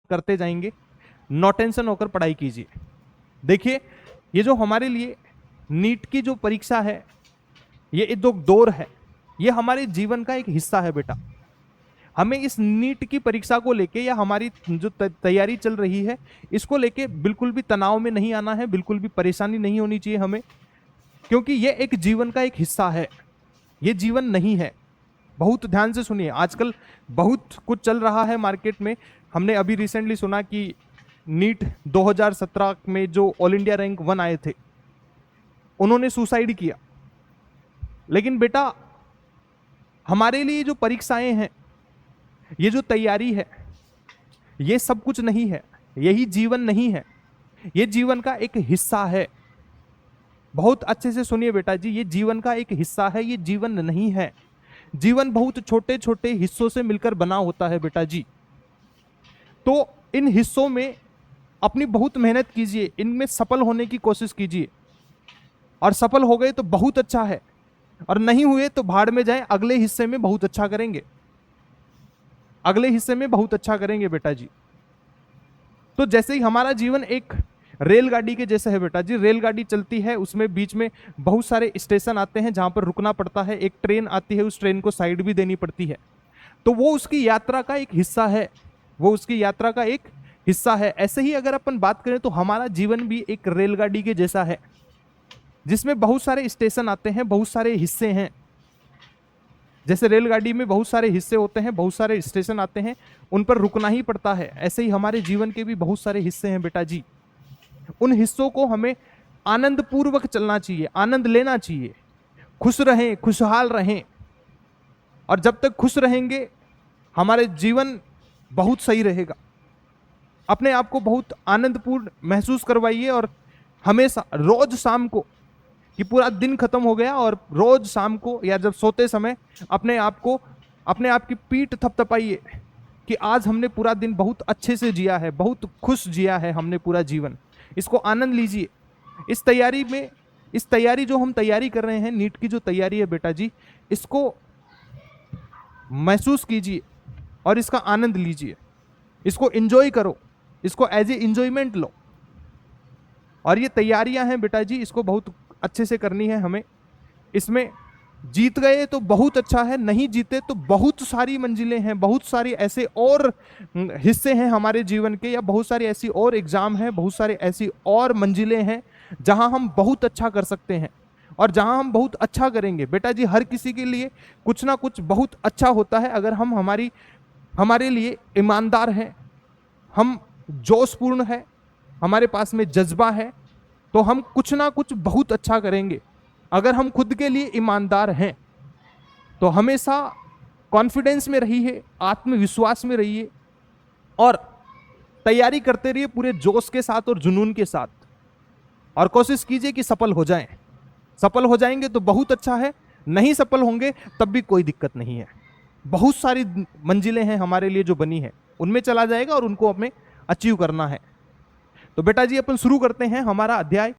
करते जाएंगे, no tension होकर पढ़ाई कीजिए। देखिए, ये जो हमारे लिए नीट की जो परीक्षा है, ये जो दौर है, ये हमारे जीवन का एक हिस्सा है बेटा। हमें इस नीट की परीक्षा को लेके या हमारी जो तैयारी चल रही है, इसको लेके बिल्कुल भी तनाव में नहीं आना है, बिल्कुल भी परेशानी नहीं होनी चाहिए हमें, क्योंकि ये एक जीवन का एक हिस्सा है, ये जीवन नहीं है। बहुत ध्यान से सुनिए, आजकल बहुत कुछ चल रहा है मार्केट में। हमने अभी रिसेंटली सुना कि नीट 2017 में जो ऑल इंडिया रैंक 1 आए थे, उन्होंने सुसाइड किया। लेकिन बेटा, हमारे लिए जो परीक्षाएं हैं, ये जो तैयारी है, ये सब कुछ नहीं है, यही जीवन नहीं है, ये जीवन का एक हिस्सा है। बहुत अच्छे से सुनिए बेटा जी, ये जीवन का एक हिस्सा है, ये जीवन नहीं है। जीवन बहुत छोटे छोटे हिस्सों से मिलकर बना होता है बेटा जी। तो इन हिस्सों में अपनी बहुत मेहनत कीजिए, इनमें सफल होने की कोशिश कीजिए, और सफल हो गए तो बहुत अच्छा है, और नहीं हुए तो भाड़ में जाए, अगले हिस्से में बहुत अच्छा करेंगे, अगले हिस्से में बहुत अच्छा करेंगे बेटा जी। तो जैसे ही हमारा जीवन एक रेलगाड़ी के जैसा है बेटा जी, रेलगाड़ी चलती है, उसमें बीच में बहुत सारे स्टेशन आते हैं जहां पर रुकना पड़ता है, एक ट्रेन आती है, उस ट्रेन को साइड भी देनी पड़ती है, तो वो उसकी यात्रा का एक हिस्सा है, वो उसकी यात्रा का एक हिस्सा है। ऐसे ही अगर अपन बात करें तो हमारा जीवन भी एक रेलगाड़ी के जैसा है, जिसमें बहुत सारे स्टेशन आते हैं, बहुत सारे हिस्से हैं। जैसे रेलगाड़ी में बहुत सारे हिस्से होते हैं, बहुत सारे स्टेशन आते हैं, उन पर रुकना ही पड़ता है, ऐसे ही हमारे जीवन के भी बहुत सारे हिस्से हैं बेटा जी। उन हिस्सों को हमें आनंद पूर्वक चलना चाहिए, आनंद लेना चाहिए, खुश रहें, खुशहाल रहें, और जब तक खुश रहेंगे हमारे जीवन बहुत सही रहेगा। अपने आप को बहुत आनंदपूर्ण महसूस करवाइए, और हमेशा रोज शाम को, कि पूरा दिन खत्म हो गया और रोज शाम को या जब सोते समय अपने आप को, अपने आप की पीठ थपथपाइए कि आज हमने पूरा दिन बहुत अच्छे से जिया है, बहुत खुश जिया है हमने पूरा जीवन। इसको आनंद लीजिए। इस तैयारी में, इस तैयारी जो हम तैयारी कर रहे हैं, नीट की जो तैयारी है बेटा जी, इसको महसूस कीजिए और इसका आनंद लीजिए, इसको एंजॉय करो, इसको एज ए एंजॉयमेंट लो। और ये तैयारियां हैं बेटा जी, इसको बहुत अच्छे से करनी है हमें। इसमें जीत गए तो बहुत अच्छा है, नहीं जीते तो बहुत सारी मंजिलें हैं, बहुत सारी ऐसे और हिस्से हैं हमारे जीवन के, या बहुत सारी ऐसी और एग्जाम हैं, बहुत सारी ऐसी और मंजिलें हैं जहां हम बहुत अच्छा कर सकते हैं, और जहां हम बहुत अच्छा करेंगे बेटा जी। हर किसी के लिए कुछ ना कुछ बहुत अच्छा होता है, अगर हम हमारे लिए ईमानदार हैं, हम जोशपूर्ण है, हमारे पास में जज्बा है, तो हम कुछ ना कुछ बहुत अच्छा करेंगे। अगर हम खुद के लिए ईमानदार हैं तो हमेशा कॉन्फिडेंस में रहिए, आत्मविश्वास में रहिए, और तैयारी करते रहिए पूरे जोश के साथ और जुनून के साथ, और कोशिश कीजिए कि सफल हो जाएं। सफल हो जाएंगे तो बहुत अच्छा है, नहीं सफल होंगे तब भी कोई दिक्कत नहीं है। बहुत सारी मंजिलें हैं हमारे लिए जो बनी है, उनमें चला जाएगा और उनको हमें अचीव करना है। तो बेटा जी अपन शुरू करते हैं हमारा अध्याय।